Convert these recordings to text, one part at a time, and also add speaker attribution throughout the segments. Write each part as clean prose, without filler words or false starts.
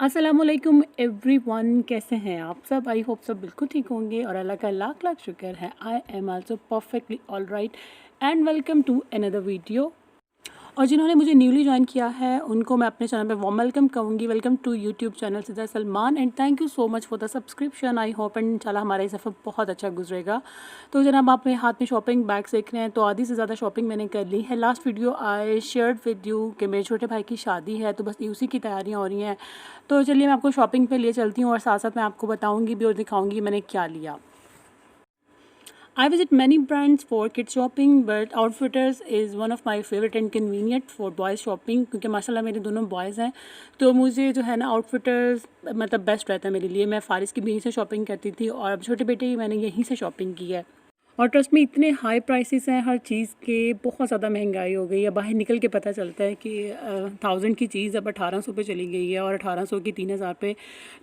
Speaker 1: अस्सलामुअलैकुम एवरीवन, कैसे हैं आप सब। आई होप सब बिल्कुल ठीक होंगे और अल्लाह का लाख लाख शुक्र है। I am also perfectly all right and welcome to another video. और जिन्होंने मुझे न्यूली ज्वाइन किया है उनको मैं अपने चैनल पे वार्म वेलकम कहूँगी। वेलकम टू यूट्यूब चैनल सिद्धा Salman and thank you so much for the subscription. I hope and इंशाल्लाह हमारा ये सफ़र बहुत अच्छा गुजरेगा। तो जनाब, आप मेरे हाथ में शॉपिंग बैग्स देख रहे हैं, तो आधी से ज़्यादा शॉपिंग मैंने कर ली है। Last video I shared with you कि मेरे छोटे भाई की शादी है, तो बस उसी की तैयारियाँ हो रही हैं। तो चलिए मैं आपको शॉपिंग पे लिए चलती हूँ और साथ साथ मैं आपको बताऊँगी भी और दिखाऊँगी मैंने क्या लिया। I visit many brands for kids shopping, but Outfitters is one of my favorite and convenient for boys shopping, क्योंकि माशाल्लाह मेरे दोनों बॉयज़ हैं, तो मुझे जो है ना Outfitters मतलब बेस्ट रहता है मेरे लिए। मैं फ़ारिस की भी यहीं से शॉपिंग करती थी और अब छोटे बेटे की मैंने यहीं से शॉपिंग की है। और ट्रस्ट में इतने हाई प्राइसेस हैं हर चीज़ के, बहुत ज़्यादा महंगाई हो गई है। बाहर निकल के पता चलता है कि 1000 की चीज़ अब 1800 पे चली गई है और 1800 की 3000 पे।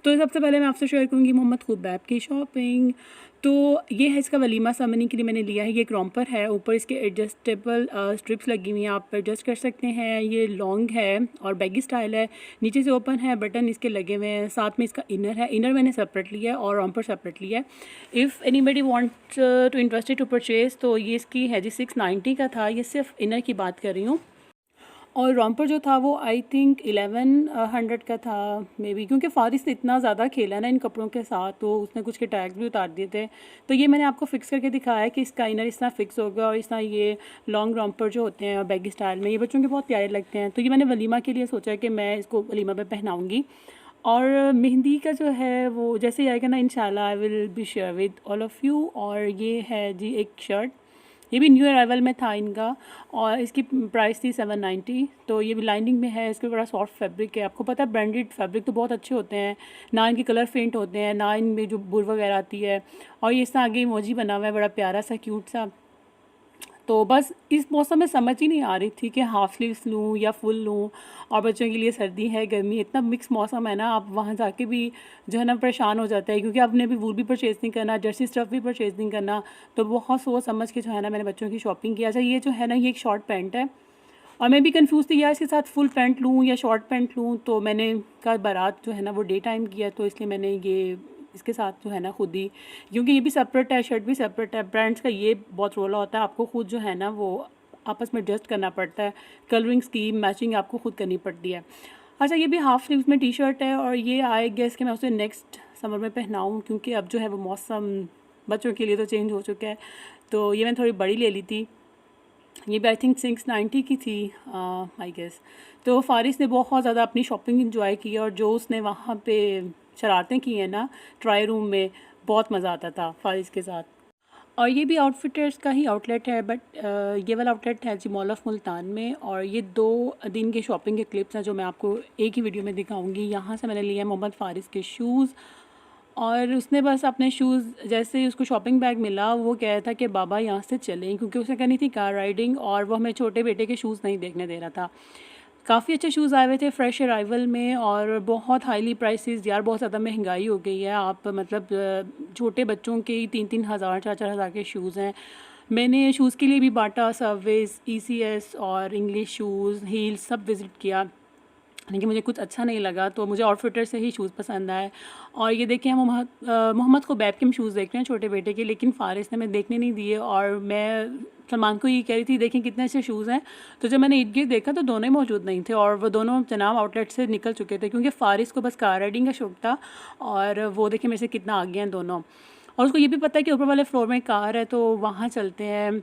Speaker 1: तो सबसे पहले मैं आपसे शेयर करूँगी मोहम्मद खुबैब की शॉपिंग। तो ये है इसका वलीमा समनी के लिए मैंने लिया है। ये एक रॉम्पर है, ऊपर इसके एडजस्टेबल स्ट्रिप्स लगी हुई हैं, आप एडजस्ट कर सकते हैं। ये लॉन्ग है और बैगी स्टाइल है, नीचे से ओपन है, बटन इसके लगे हुए हैं। साथ में इसका इनर है, इनर मैंने सेपरेट लिया है और रॉम्पर सेपरेट लिया है। If anybody want to interested to purchase तो ये इसकी है जी 690 का था। ये सिर्फ इनर की बात कर रही हूँ और रॉम्पर जो था वो आई थिंक 1100 का था मे बी, क्योंकि फ़ारिस ने इतना ज़्यादा खेला ना इन कपड़ों के साथ, तो उसने कुछ के टैग्स भी उतार दिए थे। तो ये मैंने आपको फ़िक्स करके दिखाया है कि इसका इनर इस तरह फ़िक्स होगा और इस तरह ये लॉन्ग रॉम्पर जो होते हैं और बैगी स्टाइल में, ये बच्चों के बहुत प्यारे लगते हैं। तो ये मैंने वलीमा के लिए सोचा है कि मैं इसको वलीमा पे पहनाऊँगी। और मेहंदी का जो है वो जैसे ही आएगा ना इंशाल्लाह I will be share with all of you. और ये है जी एक शर्ट, ये भी न्यू अराइवल में था इनका और इसकी प्राइस थी 790। तो ये भी लाइनिंग में है, इसके बड़ा सॉफ्ट फैब्रिक है। आपको पता है ब्रांडेड फैब्रिक तो बहुत अच्छे होते हैं, ना इनके कलर फेंट होते हैं, ना इनमें जो बुर वगैरह आती है। और ये इसका आगे इमोजी बना हुआ है बड़ा प्यारा सा क्यूट सा। तो बस इस मौसम में समझ ही नहीं आ रही थी कि हाफ़ स्लीव्स लूँ या फुल लूँ। और बच्चों के लिए सर्दी है गर्मी, इतना मिक्स मौसम है ना, आप वहाँ जाके भी जो है ना परेशान हो जाता है, क्योंकि आपने भी वूल भी परचेज़ नहीं करना, जर्सी स्टफ़ भी परचेज़ नहीं करना। तो बहुत सोच समझ के जो है ना मैंने बच्चों की शॉपिंग की। अच्छा, ये जो है ना ये एक शॉर्ट पैंट है और मैं भी कंफ्यूज़ थी यार इसके साथ फुल पैंट लूँ या शॉर्ट पैंट लूँ। तो मैंने कहा बारात जो है ना वो डे टाइम किया, तो इसलिए मैंने ये इसके साथ जो है ना खुद ही, क्योंकि ये भी सेपरेट है, शर्ट भी सेपरेट है। ब्रांड्स का ये बहुत रोला होता है, आपको खुद जो है ना वो आपस में एडजस्ट करना पड़ता है, कलरिंग स्कीम मैचिंग आपको खुद करनी पड़ती है। अच्छा, ये भी हाफ़ स्लीव्स में टी शर्ट है और ये आई गेस कि मैं उसे नेक्स्ट समर में पहनाऊँ, क्योंकि अब जो है वो मौसम बच्चों के लिए तो चेंज हो चुका है। तो ये मैंने थोड़ी बड़ी ले ली थी, ये भी आई थिंक 690 की थी आई गेस। तो फ़ारिस ने बहुत ज़्यादा अपनी शॉपिंग इंजॉय की और जो उसने वहाँ पे शरारतें की हैं ना ट्राई रूम में, बहुत मज़ा आता था फ़ारिस के साथ। और ये भी आउटफिटर्स का ही आउटलेट है, बट ये वाला आउटलेट है जी मॉल ऑफ मुल्तान में। और ये 2 दिन के शॉपिंग के क्लिप्स हैं जो मैं आपको एक ही वीडियो में दिखाऊंगी। यहाँ से मैंने लिए हैं मोहम्मद फ़ारिस के शूज़ और उसने बस अपने शूज़, जैसे ही उसको शॉपिंग बैग मिला वो कह रहा था कि बाबा यहाँ से चलें, क्योंकि उसने करनी थी कार राइडिंग और वो हमें छोटे बेटे के शूज़ नहीं देखने दे रहा था। काफ़ी अच्छे शूज़ आए हुए थे फ्रेश अराइवल में और बहुत हाईली प्राइसेस यार, बहुत ज़्यादा महंगाई हो गई है। आप मतलब छोटे बच्चों के 3-3 हज़ार 4-4 हज़ार के शूज़ हैं। मैंने शूज़ के लिए भी बाटा, सर्विस, ECS और इंग्लिश शूज़, हील्स सब विज़िट किया, लेकिन मुझे कुछ अच्छा नहीं लगा, तो मुझे आउटफिटर से ही शूज़ पसंद आए। और ये देखिए हम मोहम्मद खुबैब के हम शूज़ देख रहे हैं छोटे बेटे के, लेकिन फ़ारिस ने मैं देखने नहीं दिए और मैं सलमान को ये कह रही थी देखें कितने अच्छे शूज़ हैं। तो जब मैंने इर्द-गिर्द देखा तो दोनों ही मौजूद नहीं थे और वो दोनों जनाब आउटलेट से निकल चुके थे, क्योंकि फ़ारिस को बस कार राइडिंग का शौक़ था और वो देखिए मेरे से कितना आगे हैं दोनों। और उसको ये भी पता है कि ऊपर वाले फ्लोर में कार है तो वहाँ चलते हैं।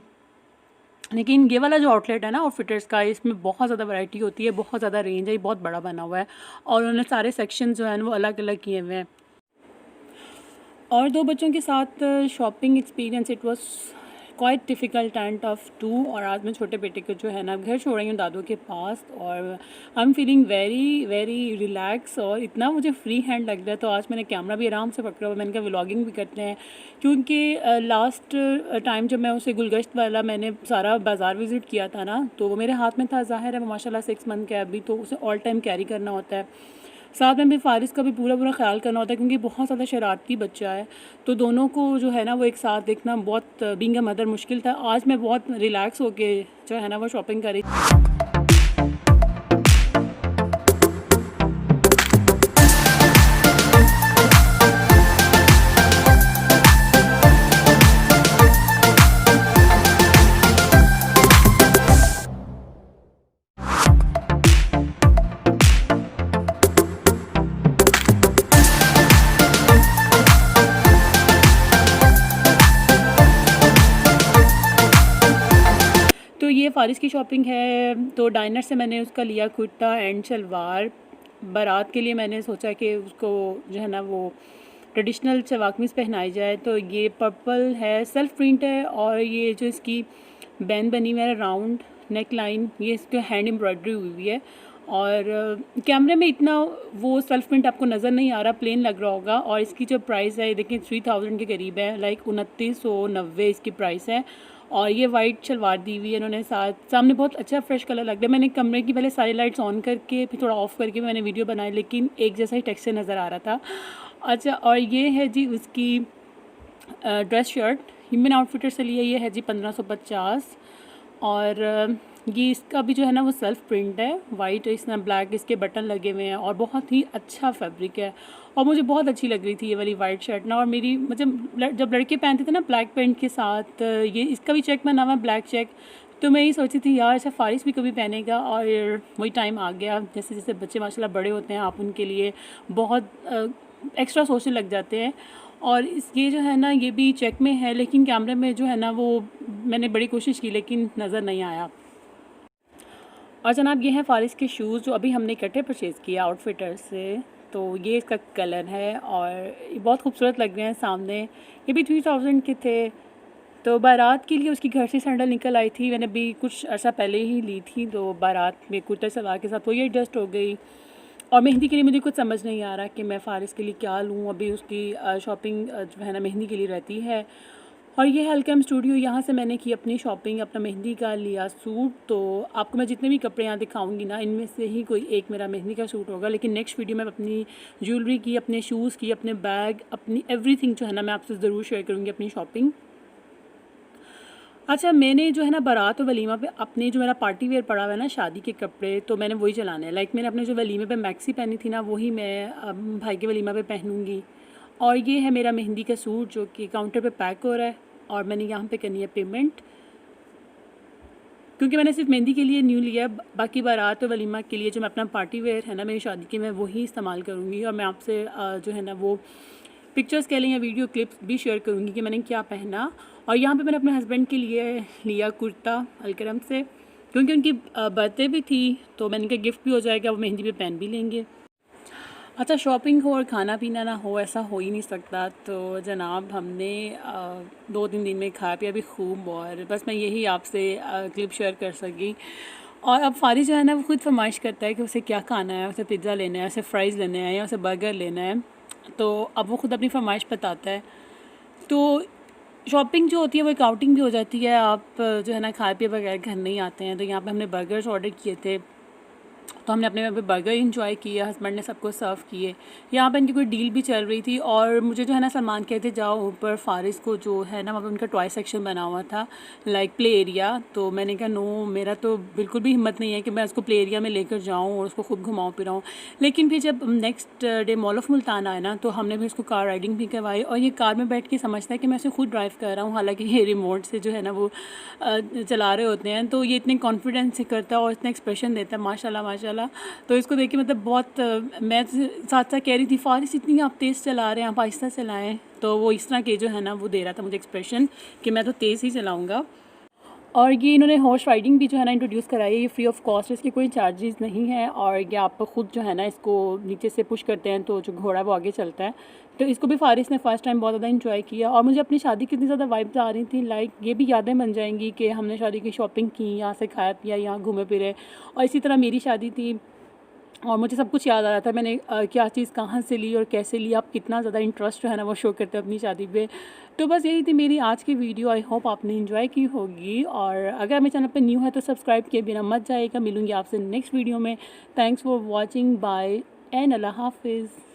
Speaker 1: लेकिन ये वाला जो आउटलेट है ना आउटफिटर्स का, इसमें बहुत ज़्यादा वैरायटी होती है, बहुत ज़्यादा रेंज है, ये बहुत बड़ा बना हुआ है और उन्होंने सारे सेक्शन जो है वो अलग अलग किए हुए हैं। और 2 बच्चों के साथ shopping experience it was quite difficult and tough too. और आज मैं छोटे बेटे को जो है ना घर छोड़ रही हूँ दादू के पास और I am feeling very very relax और इतना मुझे फ्री हैंड लग रहा है। तो आज मैंने कैमरा भी आराम से पकड़ा हुआ, मैंने कहा व्लॉगिंग भी करते हैं, क्योंकि लास्ट टाइम जब मैं उसे गुलगश्त वाला मैंने सारा बाज़ार विज़िट किया था ना, तो वो मेरे हाथ में था। ज़ाहिर है वो माशाल्लाह 6 मंथ का है अभी, तो उसे ऑल टाइम कैरी करना होता है। साथ में भी फ़ारिस का भी पूरा ख्याल करना होता है क्योंकि बहुत ज़्यादा शरारती बच्चा है। तो दोनों को जो है ना वो एक साथ देखना बहुत बीइंग अ मदर मुश्किल था। आज मैं बहुत रिलैक्स होके जो है ना वो शॉपिंग करी। तो ये फ़ारिस की शॉपिंग है। तो डाइनर से मैंने उसका लिया कुर्ता एंड शलवार। बारात के लिए मैंने सोचा कि उसको जो है ना वो ट्रेडिशनल सलवार कमीज़ पहनाई जाए। तो ये पर्पल है, सेल्फ प्रिंट है और ये जो इसकी बैन बनी हुई है राउंड नेक लाइन, ये इसके हैंड एम्ब्रॉयडरी हुई हुई है। और कैमरे में इतना वो सेल्फ प्रिंट आपको नज़र नहीं आ रहा, प्लेन लग रहा होगा। और इसकी जो प्राइस है देखिए 3000 के करीब है, लाइक 2990 इसकी प्राइस है। और ये वाइट शलवार दी हुई है इन्होंने, साथ सामने बहुत अच्छा फ्रेश कलर लग रहा है। मैंने कमरे की पहले सारी लाइट्स ऑन करके फिर थोड़ा ऑफ़ करके मैंने वीडियो बनाई, लेकिन एक जैसा ही टेक्सचर नज़र आ रहा था। अच्छा, और ये है जी उसकी ड्रेस शर्ट, ह्यूमन आउटफिटर से लिए, ये है जी 1550। और ये इसका भी जो है ना वो सेल्फ प्रिंट है, वाइट इसमें ब्लैक इसके बटन लगे हुए हैं और बहुत ही अच्छा फैब्रिक है। और मुझे बहुत अच्छी लग रही थी ये वाली वाइट शर्ट ना। और मेरी मतलब जब लड़के पहनते थे ना ब्लैक पैंट के साथ, ये इसका भी चेक बना हुआ है, ब्लैक चेक। तो मैं ये सोची थी यार अच्छा फ़ारिस भी कभी पहनेगा, और वही टाइम आ गया। जैसे जैसे बच्चे माशाल्लाह बड़े होते हैं आप उनके लिए बहुत एक्स्ट्रा सोचने लग जाते हैं। और ये जो है ना ये भी चेक में है, लेकिन कैमरे में जो है ना वो मैंने बड़ी कोशिश की लेकिन नज़र नहीं आया। और जनाब ये हैं फ़ारिस के शूज़ जो अभी हमने इकट्ठे परचेज़ किया आउटफिटर से। तो ये इसका कलर है और ये बहुत खूबसूरत लग रहे हैं सामने। ये भी 3000 के थे। तो बारात के लिए उसकी घर से सैंडल निकल आई थी, मैंने अभी कुछ अर्सा पहले ही ली थी। तो बारात में कुर्ता सलवार के साथ वो ये एडजस्ट हो गई। और मेहंदी के लिए मुझे कुछ समझ नहीं आ रहा कि मैं फ़ारिस के लिए क्या लूँ। अभी उसकी शॉपिंग जो है ना मेहंदी के लिए रहती है। और ये हेलकम स्टूडियो, यहाँ से मैंने की अपनी शॉपिंग, अपना मेहंदी का लिया सूट। तो आपको मैं जितने भी कपड़े यहाँ दिखाऊंगी ना इनमें से ही कोई एक मेरा मेहंदी का सूट होगा। लेकिन नेक्स्ट वीडियो में अपनी ज्वेलरी की, अपने शूज़ की, अपने बैग, अपनी एवरीथिंग जो है ना मैं आपसे ज़रूर शेयर करूँगी अपनी शॉपिंग। अच्छा, मैंने जो है ना बारात और वलीमा पे अपने जो मेरा पार्टी वेयर पड़ा हुआ है ना शादी के कपड़े, तो मैंने वही चलाने हैं। लाइक मैंने अपने जो वलीमे पे मैक्सी पहनी थी ना वही मैं भाई के वलीमा पे पहनूँगी। और ये है मेरा मेहंदी का सूट जो कि काउंटर पे पैक हो रहा है और मैंने यहाँ पे करनी है पेमेंट, क्योंकि मैंने सिर्फ मेहंदी के लिए न्यू लिया है। बाकी बारात और वलीमा के लिए जो मैं अपना पार्टी वेयर है ना मेरी शादी की, मैं वही इस्तेमाल करूँगी। और मैं आपसे जो है ना वो पिक्चर्स कह लें या वीडियो क्लिप्स भी शेयर करूँगी कि मैंने क्या पहना। और यहाँ पे मैंने अपने हस्बैंड के लिए लिया कुर्ता अलकरम से, क्योंकि उनकी बर्थडे भी थी तो मैंने कहा गिफ्ट भी हो जाएगा, वो मेहंदी पे पहन भी लेंगे। अच्छा, शॉपिंग हो और खाना पीना ना हो ऐसा हो ही नहीं सकता। तो जनाब हमने 2-3 दिन में खाया पिया भी खूब, और बस मैं यही आपसे क्लिप शेयर कर सकी। और अब फ़ारिस जो है ना वो खुद फरमाइश करता है कि उसे क्या खाना है, उसे पिज़्ज़ा लेना है, उसे फ्राइज़ लेने हैं या उसे बर्गर लेना है। तो अब वो खुद अपनी फरमाइश बताता है। तो शॉपिंग जो होती है वो एक आउटिंग भी हो जाती है। आप जो है ना खाए पिए बगैर घर नहीं आते हैं। तो यहाँ पे हमने बर्गर्स ऑर्डर किए थे, तो हमने अपने यहाँ पे बर्गर इंजॉय किए, हस्बैंड ने सबको सर्व किए। यहाँ पे इनकी कोई डील भी चल रही थी। और मुझे जो है ना सलमान कहते जाओ ऊपर फ़ारिस को जो है ना वहाँ पे उनका टॉय सेक्शन बना हुआ था, लाइक प्ले एरिया। तो मैंने कहा नो, मेरा तो बिल्कुल भी हिम्मत नहीं है कि मैं उसको प्ले एरिया में लेकर जाऊँ और उसको खूब घुमाऊँ फिराऊँ। लेकिन फिर जब next day mall of Multan आया ना तो हमने भी उसको कार राइडिंग भी करवाई। और ये कार में बैठ के समझता है कि मैं उसे खुद ड्राइव कर रहा हूँ, हालाँकि ये रिमोट से जो है ना वो चला रहे होते हैं। तो ये इतने कॉन्फिडेंस से करता है और इतना एक्सप्रेशन देता है माशाल्लाह माशाल्लाह। तो इसको देख के मतलब बहुत मैं साथ साथ कह रही थी फ़ारिस इतनी आप तेज़ चला रहे हैं, आप आहिस्ता चलाएं। तो वो इस तरह के जो है ना वो दे रहा था मुझे एक्सप्रेशन कि मैं तो तेज़ ही चलाऊँगा। और ये इन्होंने हॉर्स राइडिंग भी जो है ना इंट्रोड्यूस कराई है, ये फ्री ऑफ कॉस्ट, इसके कोई चार्जेस नहीं है। और ये आप ख़ुद जो है ना इसको नीचे से पुश करते हैं तो जो घोड़ा वो आगे चलता है। तो इसको भी फ़ारिस ने फ़र्स्ट टाइम बहुत ज़्यादा इंजॉय किया। और मुझे अपनी शादी की इतनी ज़्यादा वाइब्स आ रही थी, लाइक ये भी यादें बन जाएंगी कि हमने शादी की शॉपिंग की, यहाँ से खाया पिया, यहाँ घूमे फिरे। और इसी तरह मेरी शादी थी और मुझे सब कुछ याद आ रहा था मैंने क्या चीज़ कहाँ से ली और कैसे ली। आप कितना ज़्यादा इंटरेस्ट जो है ना वो शो करते हैं अपनी शादी पे। तो बस यही थी मेरी आज की वीडियो, आई होप आपने एंजॉय की होगी। और अगर मेरे चैनल पे न्यू है तो सब्सक्राइब किए बिना मत जाइएगा। मिलूंगी आपसे नेक्स्ट वीडियो में। Thanks for watching, bye. And अल्लाह हाफिज़।